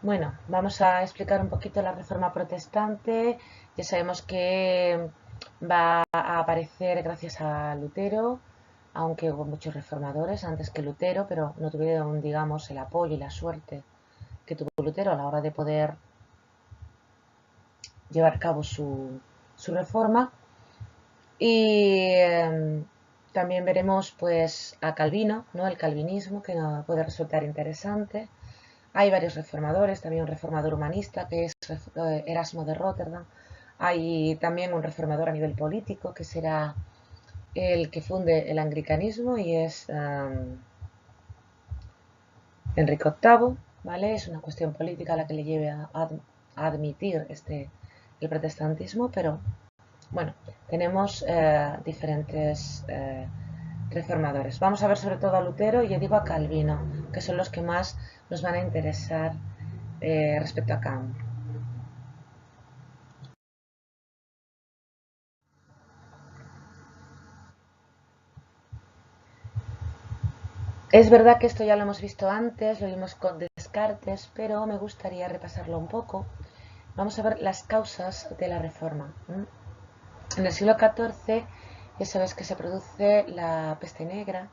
Bueno, vamos a explicar un poquito la Reforma Protestante. Ya sabemos que va a aparecer gracias a Lutero, aunque hubo muchos reformadores antes que Lutero, pero no tuvieron, digamos, el apoyo y la suerte que tuvo Lutero a la hora de poder llevar a cabo su reforma. Y también veremos pues a Calvino, ¿no? El calvinismo, que nos puede resultar interesante. Hay varios reformadores, también un reformador humanista que es Erasmo de Rotterdam. Hay también un reformador a nivel político que será el que funde el anglicanismo y es Enrique VIII, ¿vale? Es una cuestión política la que le lleve a admitir el protestantismo, pero bueno, tenemos diferentes reformadores. Vamos a ver sobre todo a Lutero y yo digo a Calvino, que son los que más nos van a interesar respecto a Kant. Es verdad que esto ya lo hemos visto antes, lo vimos con Descartes, pero me gustaría repasarlo un poco. Vamos a ver las causas de la reforma. En el siglo XIV ya sabes que se produce la peste negra,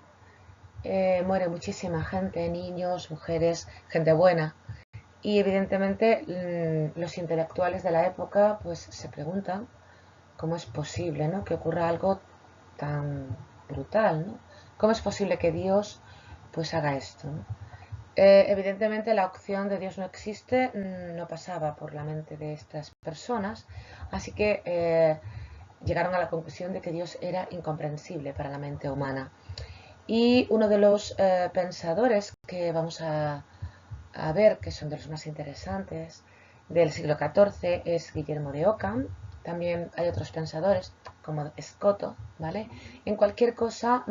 muere muchísima gente, niños, mujeres, gente buena. Y evidentemente los intelectuales de la época pues se preguntan cómo es posible, ¿no?, que ocurra algo tan brutal, ¿no? ¿Cómo es posible que Dios pues haga esto, ¿no? Evidentemente la opción de Dios no existe, no pasaba por la mente de estas personas, así que llegaron a la conclusión de que Dios era incomprensible para la mente humana. Y uno de los pensadores que vamos a ver, que son de los más interesantes del siglo XIV, es Guillermo de Ockham. También hay otros pensadores como Escoto, ¿vale? En cualquier caso,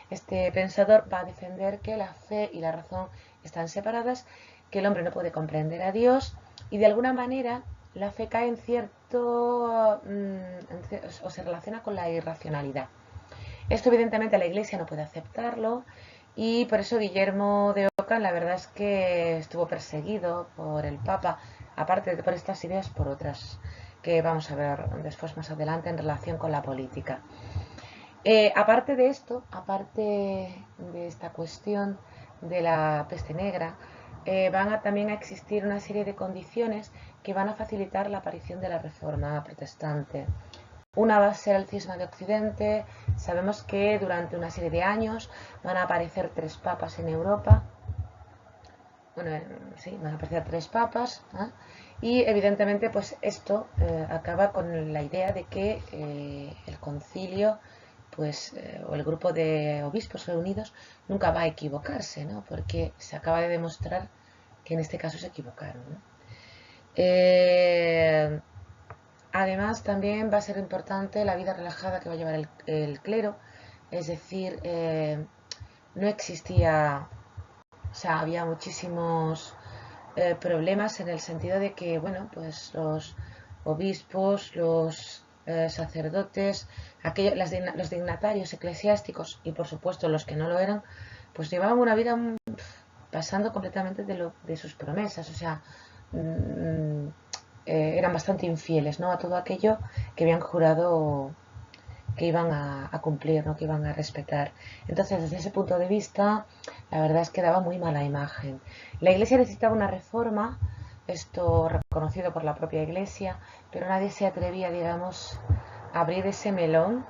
este pensador va a defender que la fe y la razón están separadas, que el hombre no puede comprender a Dios y de alguna manera la fe cae en cierto o se relaciona con la irracionalidad. Esto evidentemente la Iglesia no puede aceptarlo y por eso Guillermo de Ockham la verdad es que estuvo perseguido por el Papa, aparte de por estas ideas, por otras que vamos a ver después más adelante en relación con la política. Aparte de esto, aparte de esta cuestión de la peste negra, también a existir una serie de condiciones que van a facilitar la aparición de la Reforma Protestante. Una va a ser el cisma de Occidente. Sabemos que durante una serie de años van a aparecer 3 papas en Europa. Bueno, sí, van a aparecer 3 papas. ¿Eh? Y evidentemente pues esto acaba con la idea de que el concilio pues, o el grupo de obispos reunidos nunca va a equivocarse, ¿no? Porque se acaba de demostrar que en este caso se equivocaron, ¿no? Además, también va a ser importante la vida relajada que va a llevar el clero, es decir, no existía, o sea, había muchísimos problemas en el sentido de que, bueno, pues los obispos, los sacerdotes, los dignatarios eclesiásticos y por supuesto los que no lo eran, pues llevaban una vida pasando completamente de sus promesas, o sea, mmm, eran bastante infieles, ¿no?, a todo aquello que habían jurado que iban a cumplir, ¿no?, que iban a respetar. Entonces, desde ese punto de vista, la verdad es que daba muy mala imagen. La Iglesia necesitaba una reforma, esto reconocido por la propia Iglesia, pero nadie se atrevía, digamos, a abrir ese melón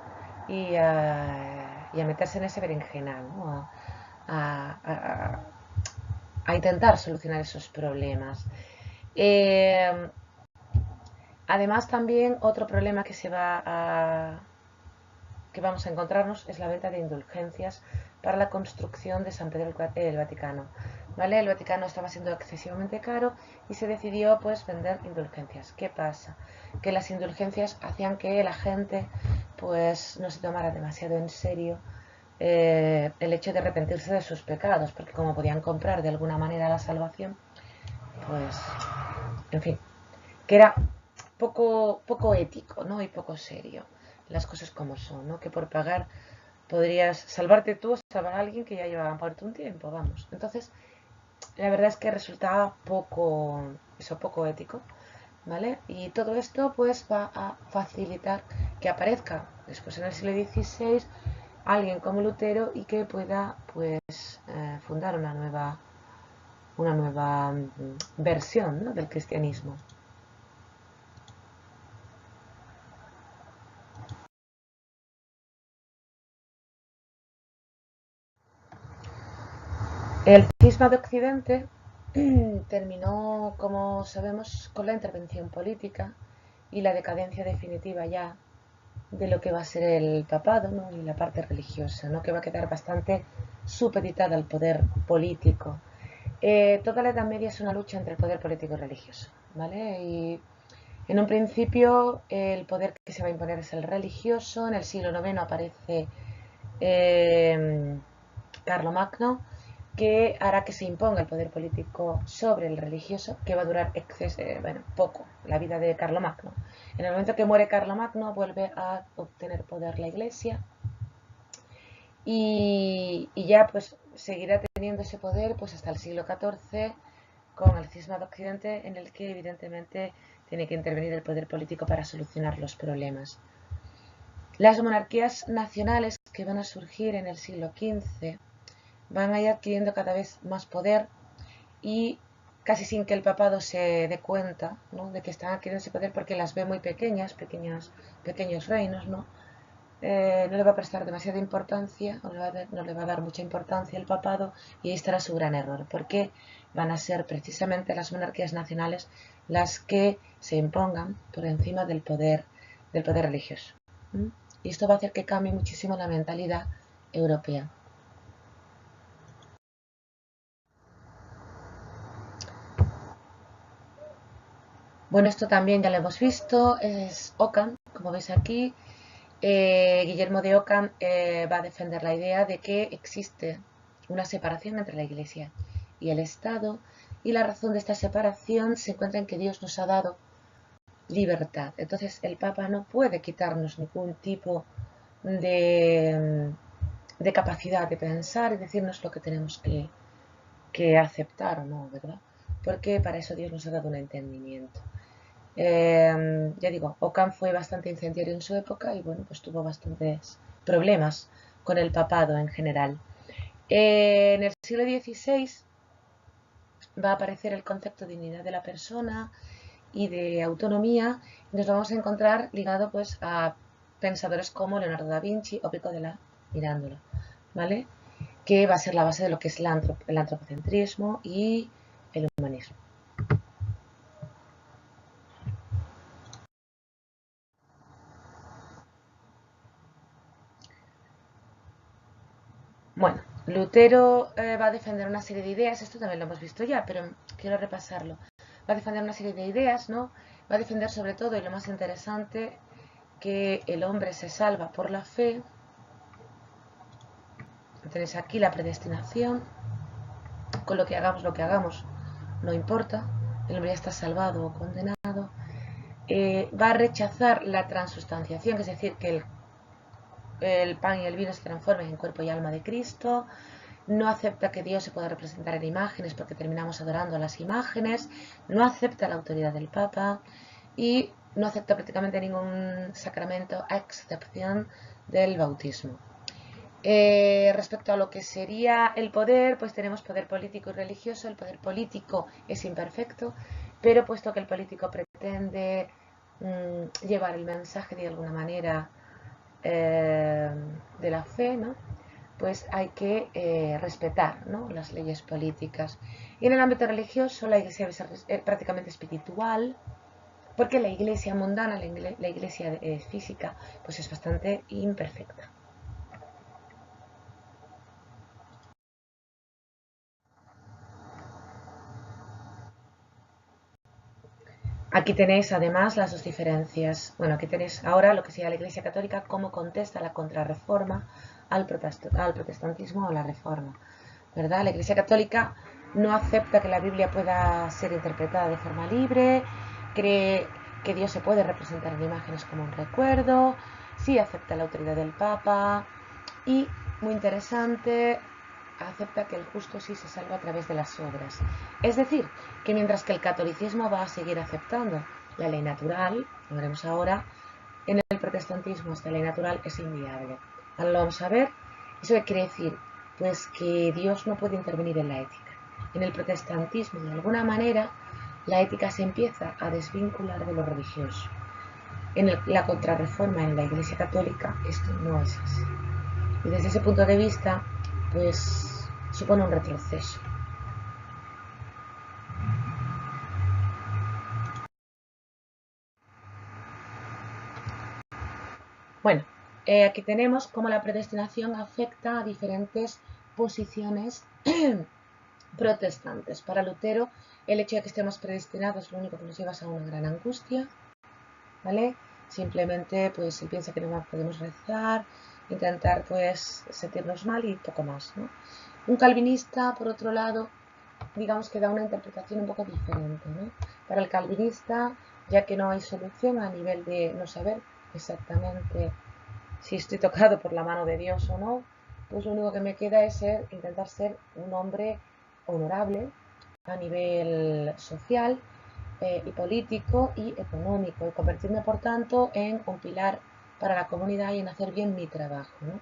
y a meterse en ese berenjenal, ¿no?, a, a, a intentar solucionar esos problemas. Además, también otro problema que vamos a encontrarnos es la venta de indulgencias para la construcción de San Pedro el Vaticano. ¿Vale? El Vaticano estaba siendo excesivamente caro y se decidió pues vender indulgencias. ¿Qué pasa? Que las indulgencias hacían que la gente pues no se tomara demasiado en serio el hecho de arrepentirse de sus pecados, porque como podían comprar de alguna manera la salvación, pues, en fin, que era poco ético, ¿no?, y poco serio. Las cosas como son, ¿no? Que por pagar podrías salvarte tú o salvar a alguien que ya llevaba muerto un tiempo, vamos. Entonces, la verdad es que resulta poco ético, ¿vale? Y todo esto pues va a facilitar que aparezca después en el siglo XVI alguien como Lutero y que pueda pues fundar una nueva versión, ¿no?, del cristianismo. El cisma de Occidente terminó, como sabemos, con la intervención política y la decadencia definitiva ya de lo que va a ser el papado, ¿no?, y la parte religiosa, ¿no?, que va a quedar bastante supeditada al poder político. Toda la Edad Media es una lucha entre el poder político y religioso, ¿vale? Y en un principio el poder que se va a imponer es el religioso. En el siglo IX aparece Carlomagno, que hará que se imponga el poder político sobre el religioso, que va a durar poco, la vida de Carlomagno. En el momento que muere Carlomagno vuelve a obtener poder la Iglesia y ya pues seguirá teniendo ese poder pues hasta el siglo XIV con el cisma de Occidente, en el que evidentemente tiene que intervenir el poder político para solucionar los problemas. Las monarquías nacionales que van a surgir en el siglo XV van a ir adquiriendo cada vez más poder y casi sin que el papado se dé cuenta, ¿no?, de que están adquiriendo ese poder, porque las ve muy pequeños reinos, ¿no? No le va a prestar demasiada importancia, no le va a dar mucha importancia el papado, y ahí estará su gran error, porque van a ser precisamente las monarquías nacionales las que se impongan por encima del poder religioso. Y esto va a hacer que cambie muchísimo la mentalidad europea. Bueno, esto también ya lo hemos visto, es Ockham, como veis aquí. Guillermo de Ockham va a defender la idea de que existe una separación entre la Iglesia y el Estado, y la razón de esta separación se encuentra en que Dios nos ha dado libertad. Entonces el Papa no puede quitarnos ningún tipo de capacidad de pensar y decirnos lo que tenemos que aceptar o no, ¿verdad? Porque para eso Dios nos ha dado un entendimiento. Ya digo, Ockham fue bastante incendiario en su época y bueno, pues tuvo bastantes problemas con el papado en general. En el siglo XVI va a aparecer el concepto de dignidad de la persona y de autonomía, y nos vamos a encontrar ligado pues a pensadores como Leonardo da Vinci o Pico della Mirandola, ¿vale?, que va a ser la base de lo que es el antropocentrismo y el humanismo. Bueno, Lutero va a defender una serie de ideas, esto también lo hemos visto ya, pero quiero repasarlo. Va a defender una serie de ideas, ¿no? Va a defender sobre todo, y lo más interesante, que el hombre se salva por la fe. Tenéis aquí la predestinación, con lo que hagamos, no importa, el hombre ya está salvado o condenado. Va a rechazar la transustanciación, es decir, que el pan y el vino se transformen en cuerpo y alma de Cristo. No acepta que Dios se pueda representar en imágenes porque terminamos adorando a las imágenes. No acepta la autoridad del Papa y no acepta prácticamente ningún sacramento a excepción del bautismo. Respecto a lo que sería el poder, pues tenemos poder político y religioso. El poder político es imperfecto, pero puesto que el político pretende llevar el mensaje de alguna manera de la fe, ¿no?, pues hay que respetar, ¿no?, las leyes políticas. Y en el ámbito religioso la iglesia es prácticamente espiritual, porque la iglesia mundana, la iglesia física, pues es bastante imperfecta. Aquí tenéis además las dos diferencias. Bueno, aquí tenéis ahora lo que sería la Iglesia Católica, cómo contesta la contrarreforma al protestantismo o la reforma, ¿verdad? La Iglesia Católica no acepta que la Biblia pueda ser interpretada de forma libre, cree que Dios se puede representar en imágenes como un recuerdo, sí acepta la autoridad del Papa y, muy interesante, acepta que el justo sí se salva a través de las obras. Es decir, que mientras que el catolicismo va a seguir aceptando la ley natural, lo veremos ahora, en el protestantismo esta ley natural es inviable. Ahora lo vamos a ver. ¿Eso qué quiere decir? Pues que Dios no puede intervenir en la ética. En el protestantismo, de alguna manera, la ética se empieza a desvincular de lo religioso. En la contrarreforma en la Iglesia Católica esto no es así. Y desde ese punto de vista, pues supone un retroceso. Bueno, aquí tenemos cómo la predestinación afecta a diferentes posiciones protestantes. Para Lutero, el hecho de que estemos predestinados lo único que nos lleva es a una gran angustia, ¿vale? Simplemente, pues, él piensa que no podemos rezar, intentar, pues, sentirnos mal y poco más, ¿no? Un calvinista, por otro lado, digamos que da una interpretación un poco diferente, ¿no? Para el calvinista, ya que no hay solución a nivel de no saber exactamente si estoy tocado por la mano de Dios o no, pues lo único que me queda es intentar ser un hombre honorable a nivel social y político y económico, y convertirme por tanto en un pilar para la comunidad y en hacer bien mi trabajo, ¿no?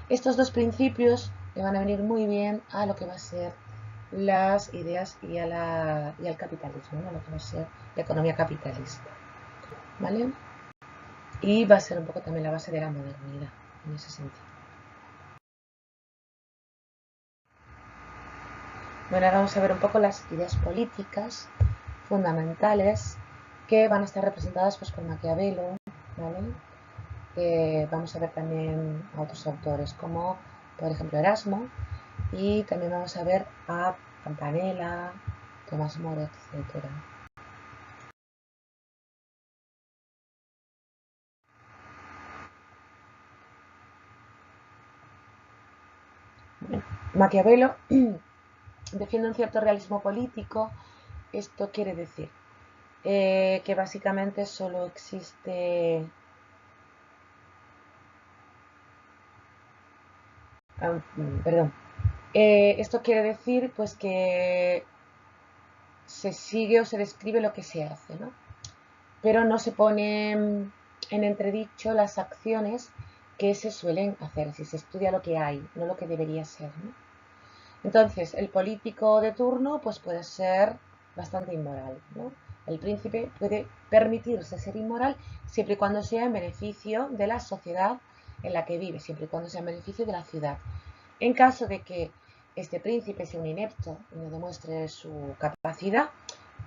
Estos dos principios le van a venir muy bien a lo que va a ser las ideas y al capitalismo, ¿no? A lo que va a ser la economía capitalista, ¿vale? Y va a ser un poco también la base de la modernidad en ese sentido. Bueno, ahora vamos a ver un poco las ideas políticas fundamentales que van a estar representadas pues, por Maquiavelo, ¿vale? Vamos a ver también a otros autores como, por ejemplo, Erasmo, y también vamos a ver a Campanella, Tomás Moro, etc. Bueno, Maquiavelo defiende un cierto realismo político. Esto quiere decir que básicamente solo existe... perdón. Esto quiere decir pues que se sigue o se describe lo que se hace, ¿no? Pero no se pone en entredicho las acciones que se suelen hacer, si se estudia lo que hay, no lo que debería ser, ¿no? Entonces, el político de turno pues puede ser bastante inmoral, ¿no? El príncipe puede permitirse ser inmoral siempre y cuando sea en beneficio de la sociedad en la que vive, siempre y cuando sea en beneficio de la ciudad. En caso de que este príncipe sea un inepto y no demuestre su capacidad,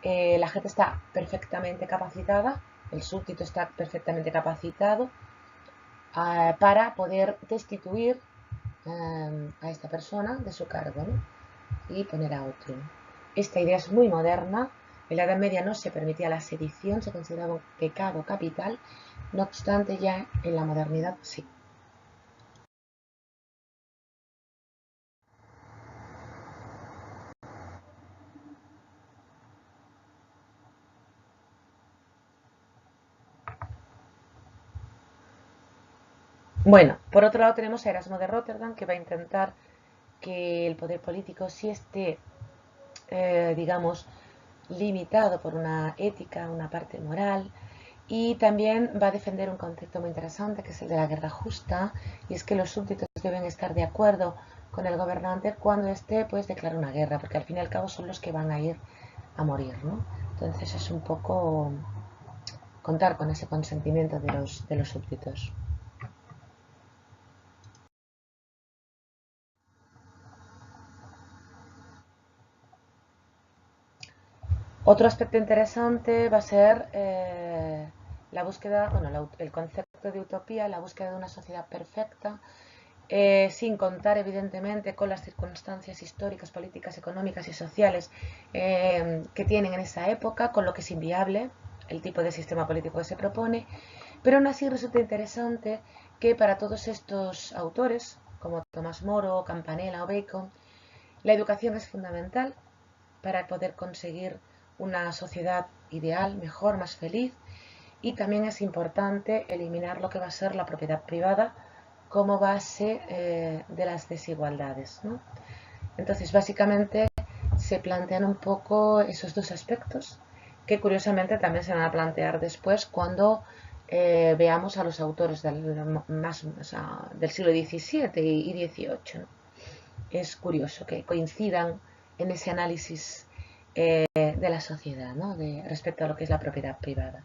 la gente está perfectamente capacitada, el súbdito está perfectamente capacitado para poder destituir a esta persona de su cargo, ¿no? Y poner a otro. Esta idea es muy moderna. En la Edad Media no se permitía la sedición, se consideraba un pecado capital. No obstante, ya en la modernidad sí. Bueno, por otro lado tenemos a Erasmo de Rotterdam, que va a intentar que el poder político sí esté, digamos, limitado por una ética, una parte moral, y también va a defender un concepto muy interesante que es el de la guerra justa, y es que los súbditos deben estar de acuerdo con el gobernante cuando éste pues declara una guerra, porque al fin y al cabo son los que van a ir a morir, ¿no? Entonces es un poco contar con ese consentimiento de los súbditos. Otro aspecto interesante va a ser la búsqueda, bueno, el concepto de utopía, la búsqueda de una sociedad perfecta, sin contar evidentemente con las circunstancias históricas, políticas, económicas y sociales que tienen en esa época, con lo que es inviable el tipo de sistema político que se propone, pero aún así resulta interesante que para todos estos autores, como Tomás Moro, Campanella o Bacon, la educación es fundamental para poder conseguir una sociedad ideal, mejor, más feliz, y también es importante eliminar lo que va a ser la propiedad privada como base de las desigualdades, ¿no? Entonces, básicamente se plantean un poco esos dos aspectos que curiosamente también se van a plantear después cuando veamos a los autores del siglo XVII y XVIII, ¿no? Es curioso que coincidan en ese análisis de la sociedad, ¿no? Respecto a lo que es la propiedad privada.